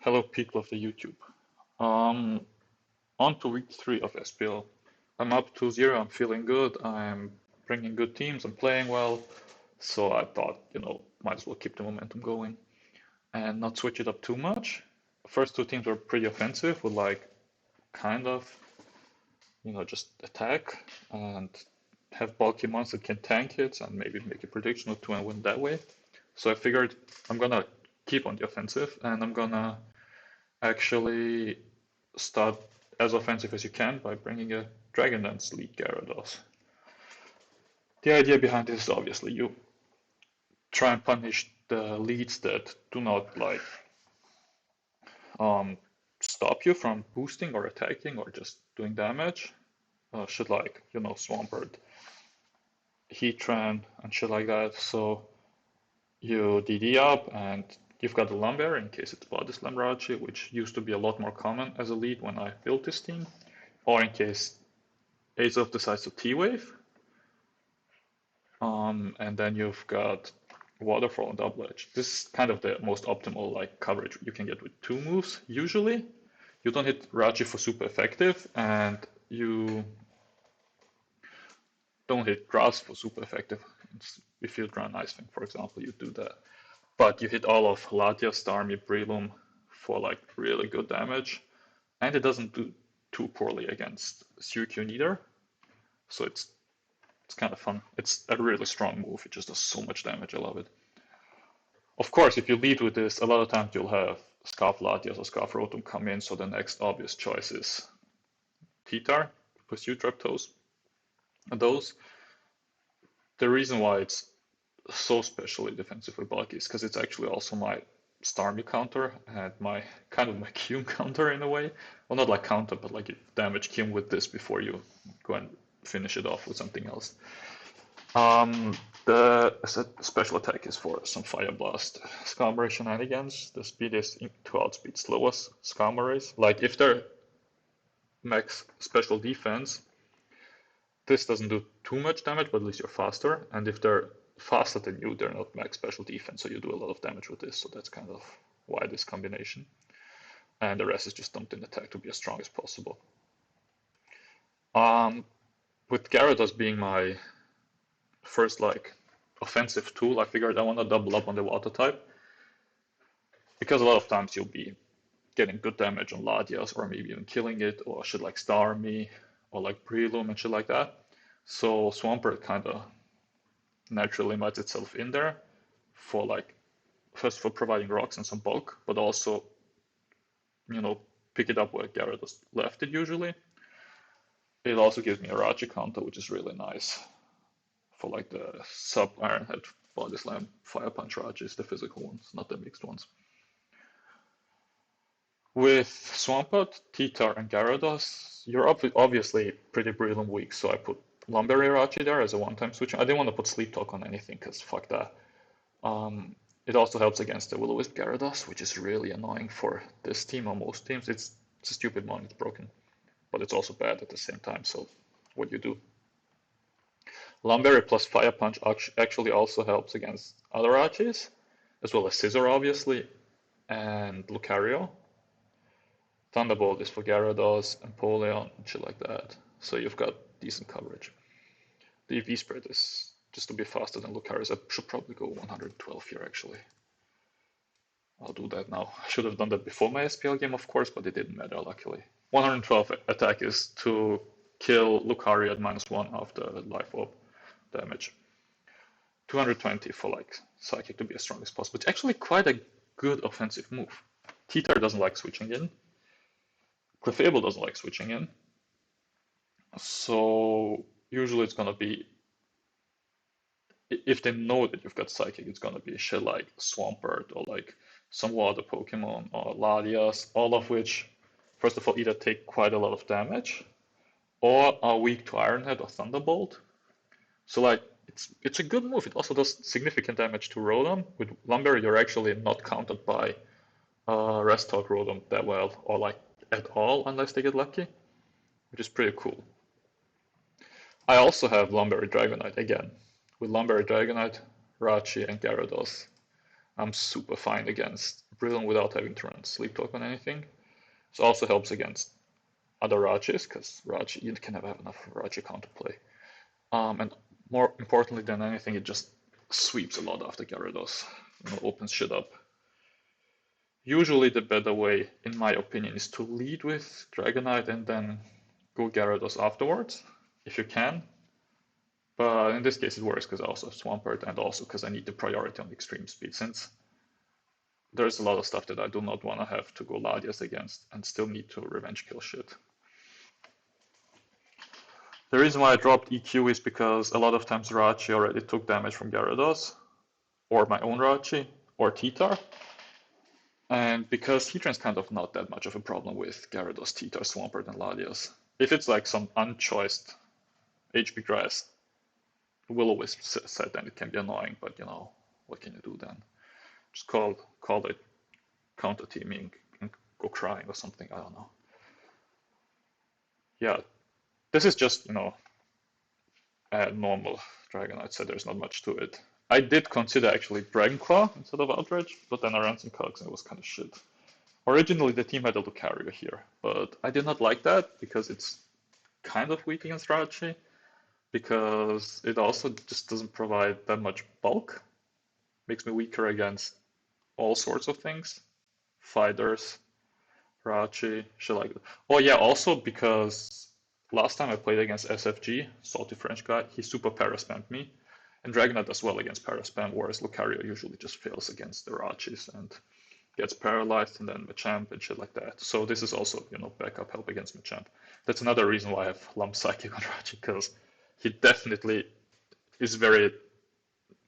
Hello, people of the YouTube. Um, on to week 3 of SPL. I'm up 2-0, I'm feeling good, I'm bringing good teams, I'm playing well, so I thought, might as well keep the momentum going and not switch it up too much. First two teams were pretty offensive with kind of, just attack and have bulky ones that can tank hits and maybe make a prediction or two and win that way. So I figured I'm gonna keep on the offensive and I'm gonna actually start as offensive as you can by bringing a Dragon Dance lead Gyarados. The idea behind this is obviously you try and punish the leads that do not um, stop you from boosting or attacking or just doing damage. Shit like, Swampert, Heatran, and shit like that. So you DD up and you've got the Lumberry in case it's Body Slam Rachi, which used to be a lot more common as a lead when I built this team. Or in case Azelf decides to T-Wave. And then you've got Waterfall and Double Edge. This is kind of the most optimal coverage you can get with two moves. Usually, you don't hit Rachi for super effective, and you don't hit Grass for super effective. If you run Ice Fang, for example, you do that. But you hit all of Latias, Starmie, Breloom for really good damage, and it doesn't do too poorly against Suicune either. So it's kind of fun. It's a really strong move. It just does so much damage. I love it. Of course, if you lead with this, a lot of times you'll have Scarf Latias or Scarf Rotom come in, so the next obvious choice is T-Tar, Pursuit Raptors. And those, the reason why it's so specially defensively bulky is because it's actually also my Starmie counter and my Cume counter in a way. Well, not like counter, but you damage Cume with this before you go and finish it off with something else. The special attack is for some Fire Blast Skarmory shenanigans. The speed is to outspeed slowest Skarmories. If they're max special defense, this doesn't do too much damage, but at least you're faster. And if they're faster than you, they're not max special defense, so you do a lot of damage with this. So that's kind of why this combination. And the rest is just dumped in attack to be as strong as possible. With Gyarados being my first offensive tool, I figured I want to double up on the water type, because a lot of times you'll be getting good damage on Latias or maybe even killing it, or shit like Starmie or Breloom and shit like that. So Swampert kind of naturally invites itself in there for first for providing rocks and some bulk, but also pick it up where Gyarados left it usually. It also gives me a Rachi counter, which is really nice for the sub Iron Head Body Slam Fire Punch Rachis, the physical ones, not the mixed ones. With Swampert, T-Tar, and Gyarados, you're obviously pretty Breloom weak, so I put Lumberry Rachi there as a one-time switch. I didn't want to put Sleep Talk on anything, because fuck that. It also helps against the Will-O-Wisp Gyarados, which is really annoying for this team or most teams. It's a stupid mon, it's broken. But it's also bad at the same time, so what do you do? Lumberry plus Fire Punch actually also helps against other Rachis, as well as Scizor, obviously, and Lucario. Thunderbolt is for Gyarados, Empoleon, and shit like that. So you've got decent coverage. The EV spread is just to be faster than Lucario's. I should probably go 112 here, actually. I'll do that now. I should have done that before my SPL game, of course, but it didn't matter, luckily. 112 attack is to kill Lucario at -1 after Life Orb damage. 220 for Psychic to be as strong as possible. It's actually quite a good offensive move. T-Tar doesn't like switching in. Clefable doesn't like switching in. So usually it's gonna be, if they know that you've got Psychic, it's gonna be shit like Swampert or some water Pokemon or Latias, all of which, first of all, either take quite a lot of damage or are weak to Iron Head or Thunderbolt. So it's a good move. It also does significant damage to Rotom. With Lumberry, you're actually not countered by Rest Talk Rotom that well, or at all, unless they get lucky, which is pretty cool. I also have Lumberry Dragonite again. With Lumberry Dragonite, Rachi, and Gyarados, I'm super fine against brilliant without having to run sleep talk on anything. It also helps against other Rachis, because Rachi, you can never have enough Rachi counterplay. And more importantly than anything, it just sweeps a lot after Gyarados, opens shit up. Usually the better way, in my opinion, is to lead with Dragonite and then go Gyarados afterwards, if you can. But in this case it works because I also have Swampert and also because I need the priority on extreme speed, since there's a lot of stuff that I do not want to have to go Ladias against and still need to revenge kill shit. The reason why I dropped EQ is because a lot of times Rachi already took damage from Gyarados, or my own Rachi, or Titar. And because Heatran's kind of not that much of a problem with Gyarados, Titar, Swampert, and Ladias. If it's like some unchoiced HP grass Will-O-Wisp set, then it can be annoying, but what can you do then? Just call it counter teaming and go crying or something, I don't know. Yeah, this is just, a normal Dragonite, so there's not much to it. I did consider actually Dragon Claw instead of Outrage, but then I ran some calcs and it was kind of shit. Originally the team had a Lucario here, but I did not like that because it's kind of weak against Rachi, because it also just doesn't provide that much bulk. Makes me weaker against all sorts of things. Fighters, Rachi, shit like that. Oh yeah, also because last time I played against SFG, salty French guy, he super para-spammed me. And Dragonite as well against para-spam, whereas Lucario usually just fails against the Rachis and gets paralyzed and then Machamp and shit like that. So this is also, backup help against Machamp. That's another reason why I have Lump Psychic on Rachi, because he definitely is very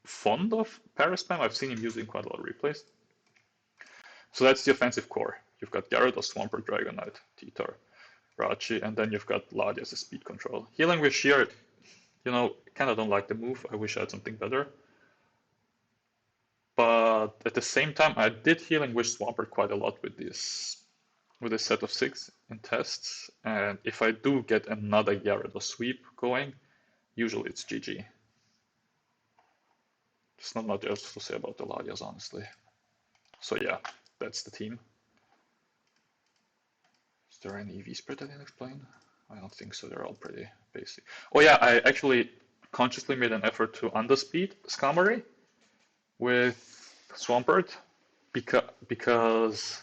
fond of para-spam. I've seen him using quite a lot of replays. So that's the offensive core. You've got Gyarados, Swampert, Dragonite, Titar, Rachi, and then you've got Ladi as a speed control. Healing with Sheer, kind of don't like the move. I wish I had something better. But at the same time, I did Healing Wish Swampert quite a lot with this set of 6 in tests. And if I do get another Gyarados sweep going, usually it's GG. There's not much else to say about the Ladias, honestly. So yeah, that's the team. Is there any EV spread I didn't explain? I don't think so, they're all pretty basic. Oh yeah, I actually consciously made an effort to underspeed Skarmory with Swampert, because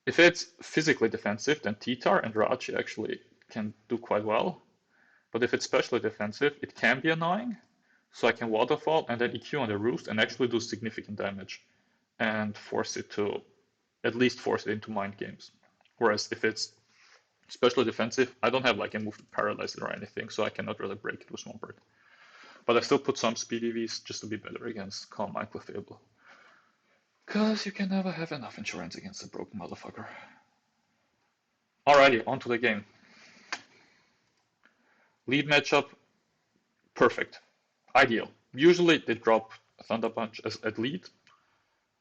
if it's physically defensive, then Titar and Rachi actually can do quite well. But if it's specially defensive, it can be annoying. So I can Waterfall and then EQ on the Roost and actually do significant damage and at least force it into mind games. Whereas if it's specially defensive, I don't have like a move to paralyze it or anything, so I cannot really break it with Swampert. But I still put some speed EVs just to be better against Calm Mind Clefable. Because you can never have enough insurance against a broken motherfucker. Alrighty, on to the game. Lead matchup, perfect. Ideal. Usually they drop Thunder Punch at lead.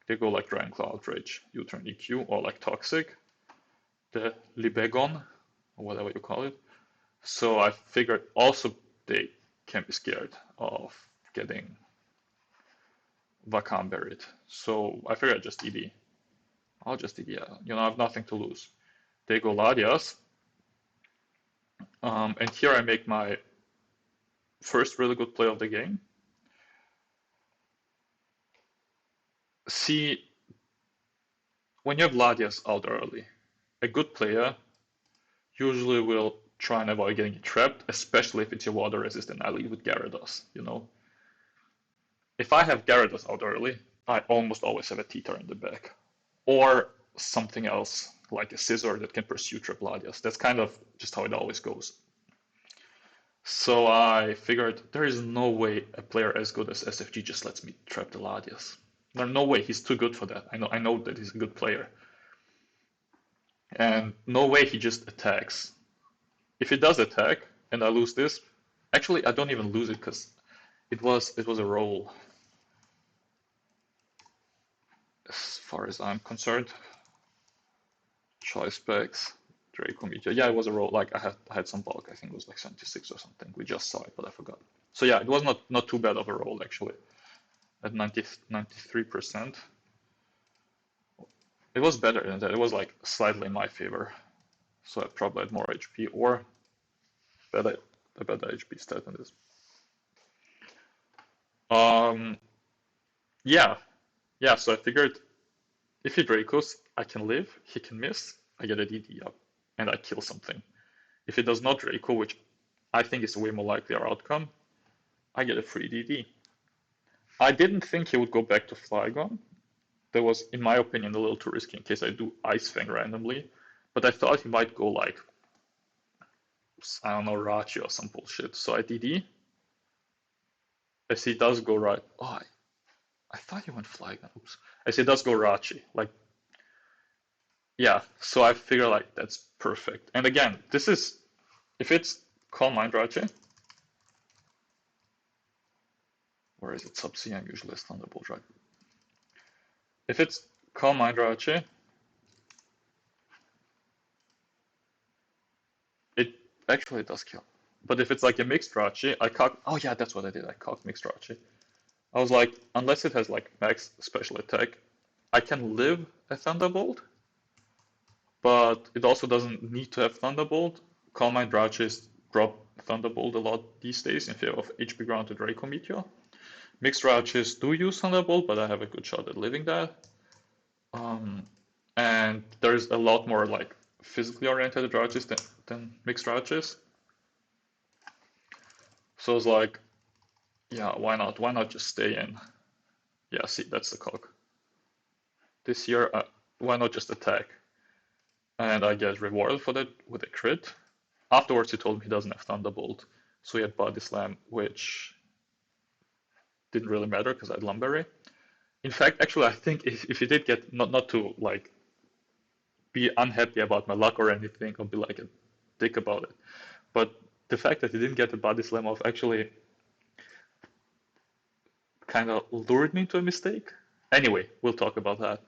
They go like Dragon Claw, Outrage, U-turn EQ, or like Toxic, the Libegon, or whatever you call it. So I figured also they can be scared of getting Vakam buried. So I figured just ED. I'll just ED, I have nothing to lose. They go Ladias. And here I make my first really good play of the game. See, when you have Ladias out early, a good player usually will try and avoid getting trapped, especially if it's your water resistant. I lead with Gyarados, If I have Gyarados out early, I almost always have a Titar in the back. Or something else, like a Scizor that can pursue Trap Ladias. That's kind of just how it always goes. So I figured there is no way a player as good as SFG just lets me trap the Ladias. There's no way, he's too good for that. I know that he's a good player. And no way he just attacks. If he does attack and I lose this, actually I don't even lose it because it was a roll. As far as I'm concerned. Choice specs, Draco Meteor. Yeah, it was a roll. Like I had some bulk. I think it was like 76 or something. We just saw it, but I forgot. So yeah, it was not too bad of a roll actually. At 93%. It was better than that. It was like slightly in my favor. So I probably had more HP or better, a better HP stat than this. Um, yeah, yeah. So I figured if he Dracos, I can live, he can miss, I get a DD up, and I kill something. If he does not Draco, which I think is a way more likelier outcome, I get a free DD. I didn't think he would go back to Flygon. That was, in my opinion, a little too risky in case I do Ice Fang randomly. But I thought he might go like, I don't know, Rachi or some bullshit. So I DD. As he does go right. Oh, I thought he went Flygon. Oops. As he does go Rachi. Like, yeah. So I figure like that's perfect. And again, this is, if it's Calm Mind Rachi, or is it Subsea? I'm usually a Thunderbolt, right? If it's Calm Mind Rachi, it actually does kill. But if it's like a mixed Rachi, I cock. Oh yeah, that's what I did. I cocked mixed Rachi. I was like, unless it has like max special attack, I can live a Thunderbolt, but it also doesn't need to have Thunderbolt. Calm Mind Rachis drop Thunderbolt a lot these days in favor of HP grounded Draco Meteor. Mixed Rachis do use Thunderbolt, but I have a good shot at living that. And there's a lot more like physically oriented Rachis than mixed Rachis. So it's like, yeah, why not? Why not just stay in? Yeah, see, that's the cog. This year, why not just attack? And I get rewarded for that with a crit. Afterwards, he told me he doesn't have Thunderbolt, so he had Body Slam, which didn't really matter because I had Lumberry. In fact, actually, I think if he did get, not to like be unhappy about my luck or anything, or be like a dick about it, but the fact that he didn't get the Body Slam off actually kind of lured me into a mistake. Anyway, we'll talk about that.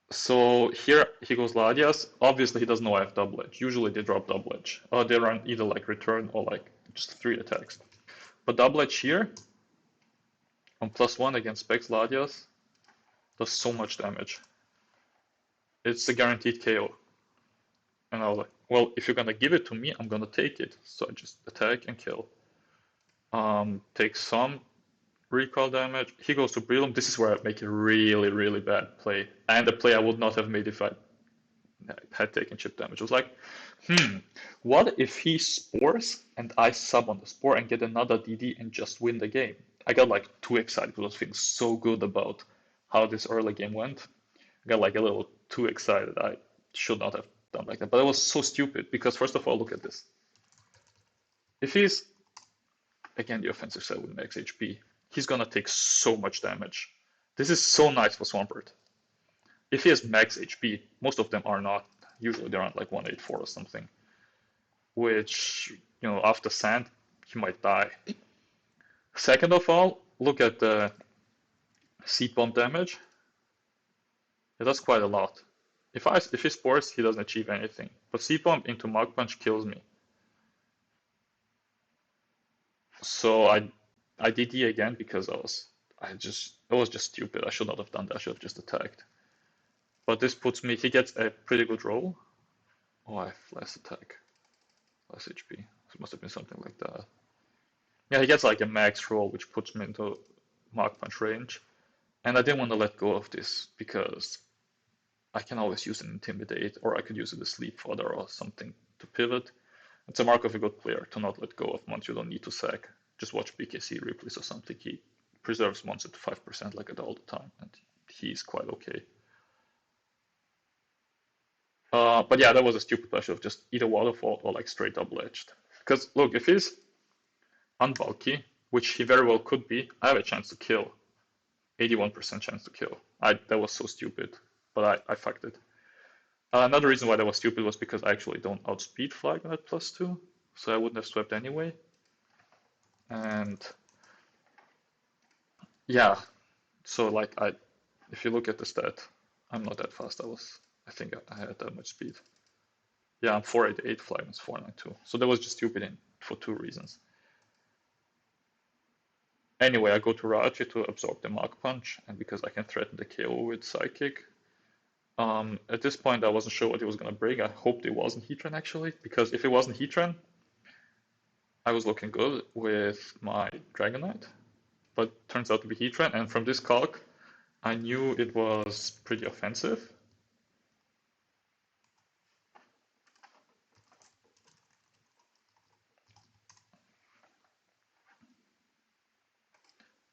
So here he goes Ladias. Obviously, he doesn't know I have double edge. Usually they drop double edge. They run either like return or like just 3 attacks. But double edge here on +1 against Specs Ladias does so much damage. It's a guaranteed KO. And I was like, well, if you're gonna give it to me, I'm gonna take it. So I just attack and kill. Take some recall damage. He goes to Breloom. This is where I make a really, really bad play. And a play I would not have made if I had taken chip damage. It was like, what if he spores and I sub on the spore and get another DD and just win the game? I got like too excited because I was feeling so good about how this early game went. I got like a little too excited. I should not have done like that. But it was so stupid because first of all, look at this. If he's, again, the offensive side with max HP, he's gonna take so much damage. This is so nice for Swampert. If he has max HP, most of them are not. Usually they're on like 184 or something. Which, after sand, he might die. Second of all, look at the seed bomb damage. It does quite a lot. If he spores, he doesn't achieve anything. But seed bomb into Mach Punch kills me. So I DD again because it was just stupid. I should not have done that. I should have just attacked. But this puts me, he gets a pretty good roll. Oh, I have less attack, less HP. It must have been something like that. Yeah, he gets like a max roll, which puts me into Mach Punch range. And I didn't want to let go of this because I can always use an Intimidate, or I could use it as Sleep Fodder or something to pivot. It's a mark of a good player to not let go of mons you don't need to sack. Just watch BKC replays or something. He preserves mons at 5% like it all the time, and he's quite okay. But yeah, that was a stupid play. I should have just either Waterfall or like straight double-edged. Because look, if he's unbulky, which he very well could be, I have a chance to kill. 81% chance to kill. That was so stupid, but I fucked it. Another reason why that was stupid was because I actually don't outspeed Flygon at +2, so I wouldn't have swept anyway. And yeah, so like if you look at the stat, I'm not that fast. I think I had that much speed. Yeah, I'm 488, Flygon's 492. So that was just stupid for 2 reasons. Anyway, I go to Raji to absorb the Mach Punch, and because I can threaten the KO with Psychic, At this point, I wasn't sure what he was going to bring. I hoped it wasn't Heatran actually, because if it wasn't Heatran, I was looking good with my Dragonite. But turns out to be Heatran, and from this calc, I knew it was pretty offensive.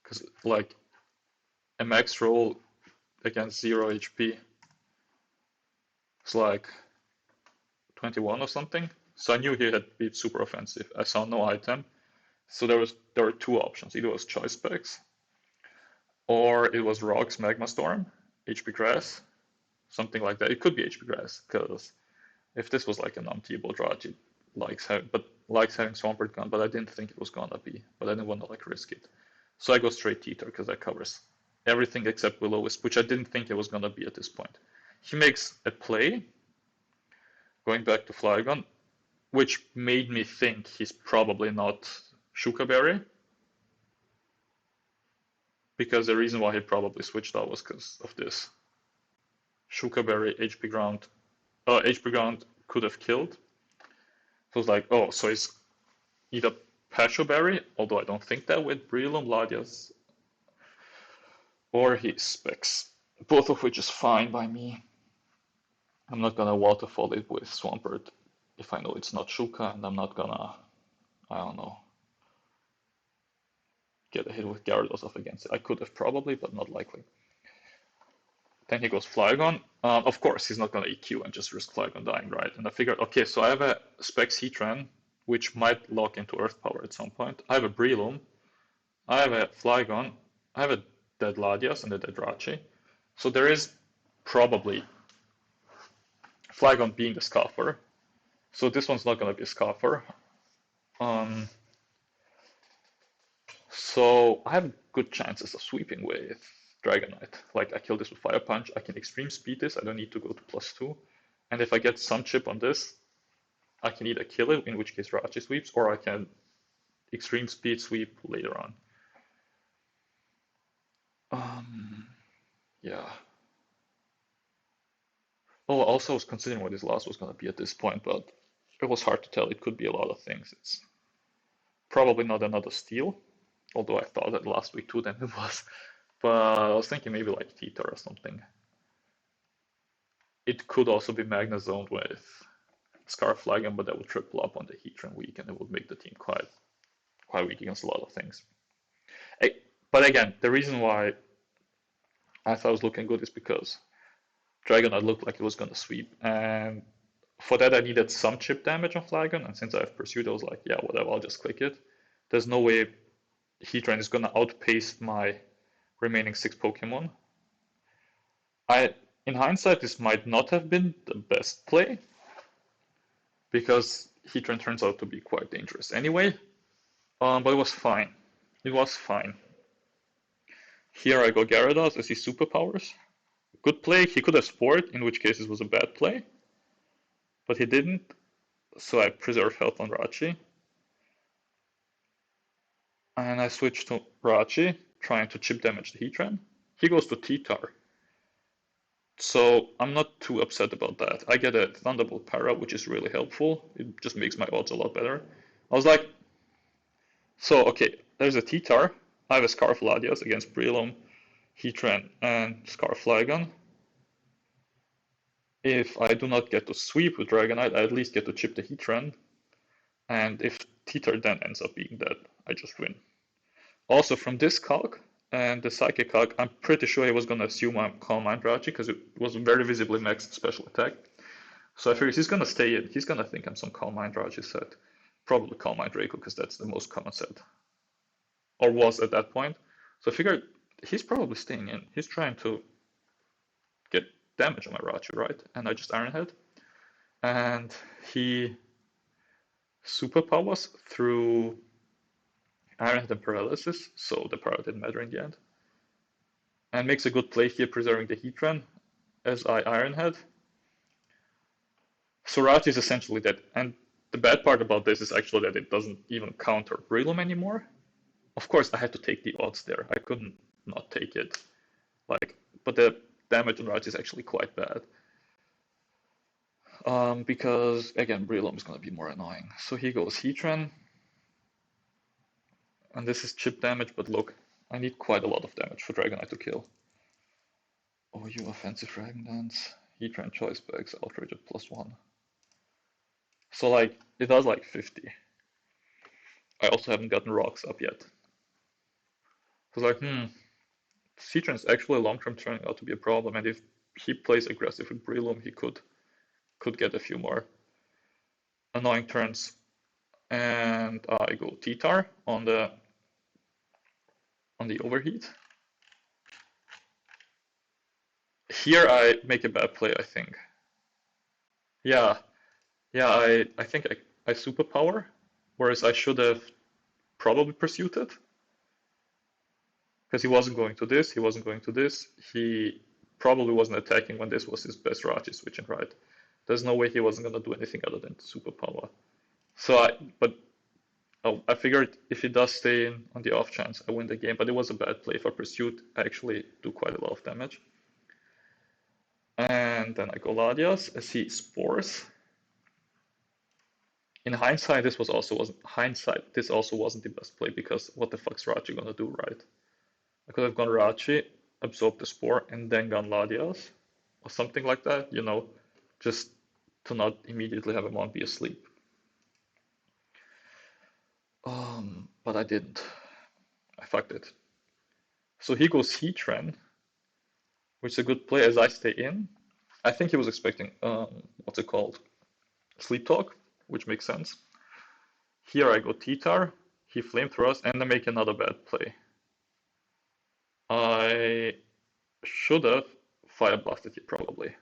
Because, like, a max roll against 0 HP is like 21 or something. So I knew he had been super offensive. I saw no item. So there were two options. Either it was Choice Specs, or it was Rocks Magma Storm, HP Grass, something like that. It could be HP Grass, because if this was like a non-T-Ball Drachi, likes having Swampert Gun, but I didn't think it was gonna be. But I didn't want to like risk it. So I go straight Teeter because that covers everything except Will-O-Wisp, which I didn't think it was gonna be at this point. He makes a play, going back to Flygon, which made me think he's probably not Shuka Berry. Because the reason why he probably switched out was because of this. Shuka Berry, HP Ground could have killed. So I was like, oh, so it's either Pasho Berry, although I don't think that with Breloom, Ladias, or his Specs, both of which is fine by me. I'm not gonna waterfall it with Swampert if I know it's not Shuka, and I'm not gonna, I don't know, get a hit with Gyarados off against it. I could have probably, but not likely. Then he goes Flygon. Of course, he's not going to EQ and just risk Flygon dying, right? And I figured, okay, so I have a Specs Heatran, which might lock into Earth Power at some point. I have a Breloom. I have a Flygon. I have a dead Ladias and a dead Rachi. So there is probably Flygon being the Scuffer. So this one's not going to be a Scuffer. So I have good chances of sweeping with Dragonite. Like, I kill this with Fire Punch, I can Extreme Speed this, I don't need to go to +2. And if I get some chip on this, I can either kill it, in which case Rachi sweeps, or I can Extreme Speed sweep later on. Yeah. Oh, also I was considering what his last was going to be at this point, but it was hard to tell. It could be a lot of things. It's probably not another steal, although I thought that last week too, then it was. But I was thinking maybe like Teeter or something. It could also be Magna Zoned with Scarf Flagon, but that would triple up on the Heatran weak, and it would make the team quite weak against a lot of things. But again, the reason why I thought it was looking good is because Dragonite looked like it was going to sweep, and for that I needed some chip damage on Flagon, and since I have Pursuit, I was like, yeah, whatever, I'll just click it. There's no way Heatran is going to outpace my remaining 6 Pokemon. In hindsight, this might not have been the best play, because Heatran turns out to be quite dangerous anyway, but it was fine. It was fine. Here I go Gyarados as his superpowers. Good play. He could have Sport, in which case it was a bad play, but he didn't, so I preserve health on Rachi. And I switch to Rachi, trying to chip damage the Heatran. He goes to T-Tar. So I'm not too upset about that. I get a Thunderbolt Para, which is really helpful. It just makes my odds a lot better. I was like, so okay, there's a T-Tar. I have a Scarf Ladias against Breloom, Heatran, and Scarf Flygon. If I do not get to sweep with Dragonite, I at least get to chip the Heatran. And if T-Tar then ends up being dead, I just win. Also, from this calc and the Psychic calc, I'm pretty sure he was going to assume I'm Calm Mind Rachi, because it was very visibly maxed special attack. So I figured he's going to stay in. He's going to think I'm some Calm Mind Rachi set. Probably Calm Mind Draco, because that's the most common set. Or was at that point. So I figured he's probably staying in. He's trying to get damage on my Rachi, right? And I just Iron Head. And he superpowers through Iron Head and Paralysis, so the Para didn't matter in the end. And makes a good play here, preserving the Heatran as I Iron Head. So Rachi is essentially dead. And the bad part about this is actually that it doesn't even counter Breloom anymore. Of course, I had to take the odds there. I couldn't not take it. But the damage on Raj is actually quite bad. Because again, Breloom is going to be more annoying. So he goes Heatran, and this is chip damage, but look, I need quite a lot of damage for Dragonite to kill. Oh, you offensive Dragon Dance. Heatran Choice Bags, Outrage at +1. So like, it does like 50. I also haven't gotten rocks up yet. So like, Heatran is actually long-term turning out to be a problem, and if he plays aggressive with Breloom, he could get a few more annoying turns. And I go T-Tar on the overheat. Here I make a bad play, I think. Yeah, I think I superpower, whereas I should have probably pursued it. Because he wasn't going to this, he wasn't going to this. He probably wasn't attacking when this was his best Raji switching, right? There's no way he wasn't going to do anything other than superpower. So I figured if he does stay in on the off chance, I win the game, but it was a bad play. If I pursued, I actually do quite a lot of damage. And then I go Ladias, I see Spores. In hindsight, this also wasn't the best play, because what the fuck's Rachi gonna do, right? I could have gone Rachi, absorbed the Spore, and then gone Ladias, or something like that, you know, just to not immediately have him be asleep. But I didn't. I fucked it. So he goes Heatran, which is a good play as I stay in. I think he was expecting, what's it called? Sleep Talk, which makes sense. Here I go T-Tar, he Flamethrowers, and I make another bad play. I should have Fire Blasted here, probably.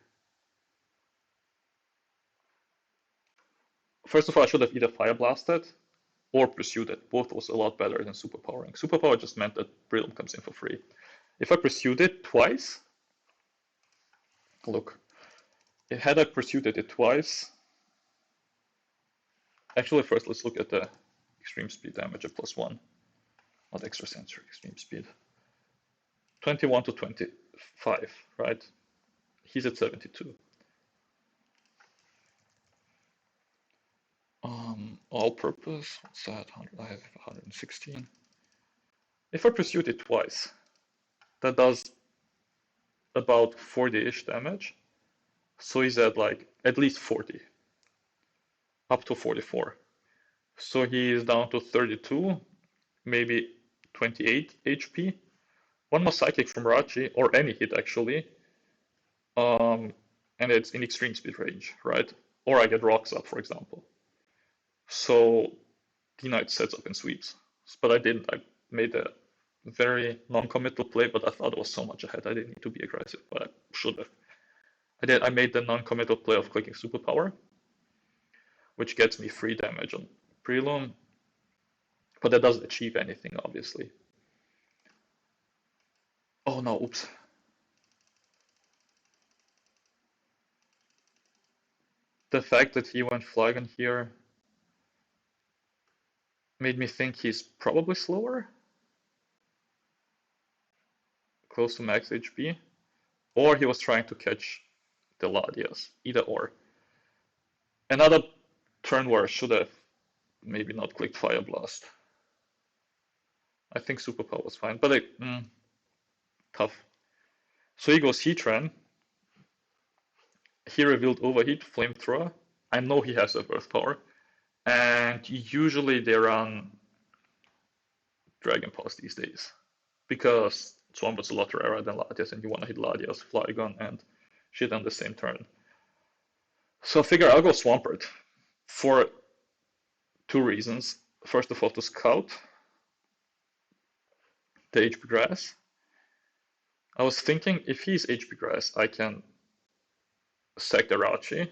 First of all, I should have either Fire Blasted or Pursued it. Both was a lot better than Superpowering. Superpower just meant that Breloom comes in for free. If I Pursued it twice, look, had I Pursued it twice, actually first let's look at the extreme speed damage at +1, not extrasensory, extreme speed. 21 to 25, right? He's at 72. All purpose, what's that? I have 116. If I Pursued it twice, that does about 40-ish damage. So he's at like at least 40, up to 44. So he is down to 32, maybe 28 HP. One more Psychic from Rachi, or any hit actually, and it's in extreme speed range, right? Or I get rocks up, for example. So D-Knight sets up and sweeps. But I didn't. I made a very non-committal play, but I thought it was so much ahead I didn't need to be aggressive, but I should have. I made the non-committal play of clicking Superpower, which gets me free damage on Breloom, but that doesn't achieve anything, obviously. Oh no, oops. The fact that he went Flygon here made me think he's probably slower, close to max HP, or he was trying to catch the Ladias, either or. Another turn where I should have maybe not clicked Fire Blast. I think Superpower was fine, but tough. So he goes Heatran. He revealed Overheat, Flamethrower. I know he has a Earth Power, and usually they run Dragon Pulse these days, because Swamp's a lot rarer than Latias, and you want to hit Latias, Flygon, and shit on the same turn. So I figure I'll go Swampert for two reasons. First of all, to scout the HP Grass. I was thinking if he's HP Grass, I can sack the Rachi,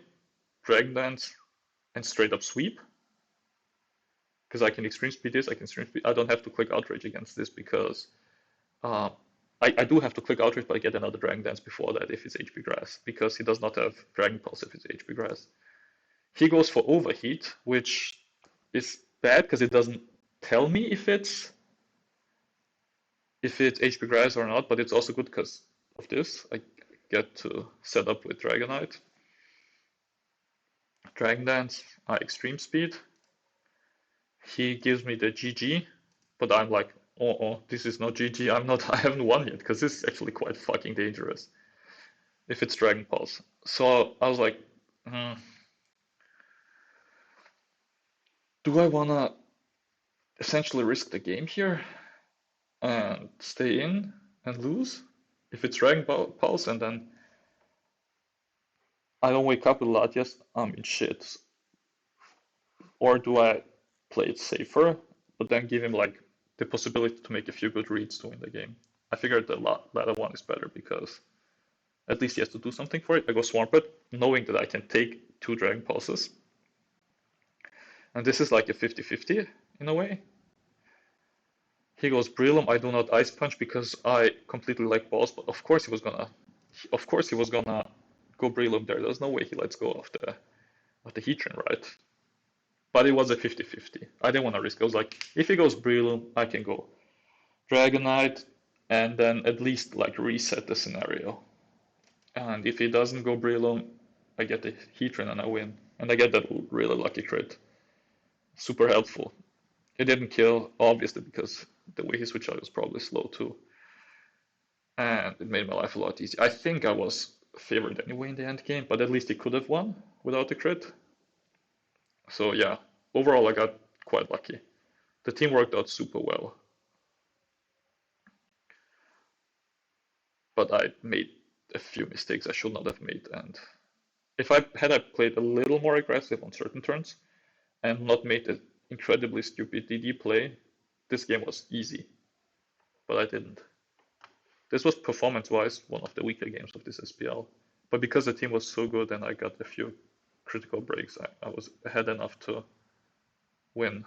Dragon Dance, and straight up sweep. Because I can extreme speed this, I don't have to click Outrage against this, because I do have to click Outrage, but I get another Dragon Dance before that if it's HP Grass, because he does not have Dragon Pulse if it's HP Grass. He goes for Overheat, which is bad because it doesn't tell me if it's HP Grass or not, but it's also good because of this. I get to set up with Dragonite. Dragon Dance, Extreme Speed. He gives me the GG, but I'm like, oh, this is not GG. I haven't won yet because this is actually quite fucking dangerous if it's Dragon Pulse. So I was like, do I wanna essentially risk the game here and stay in and lose if it's Dragon Pulse and then I don't wake up with a lot? Yes, I'm in shit. Or do I play it safer, but then give him like the possibility to make a few good reads to win the game? I figured the latter one is better because at least he has to do something for it. I go Swampert, knowing that I can take 2 Dragon Pulses. And this is like a 50-50 in a way. He goes Breloom, I do not Ice Punch because I completely like balls, but of course he was gonna go Breloom there. There's no way he lets go of the Heatran, right? But it was a 50-50. I didn't want to risk. I was like, if he goes Breloom, I can go Dragonite and then at least like reset the scenario. And if he doesn't go Breloom, I get the Heatran and I win. And I get that really lucky crit. Super helpful. It didn't kill, obviously, because the way he switched out was probably slow too. And it made my life a lot easier. I think I was favored anyway in the end game, but at least he could have won without the crit. So yeah, overall I got quite lucky. The team worked out super well. But I made a few mistakes I should not have made, and if I played a little more aggressive on certain turns and not made the incredibly stupid DD play, this game was easy. But I didn't. This was performance-wise one of the weaker games of this SPL. But because the team was so good and I got a few critical breaks, I was ahead enough to win.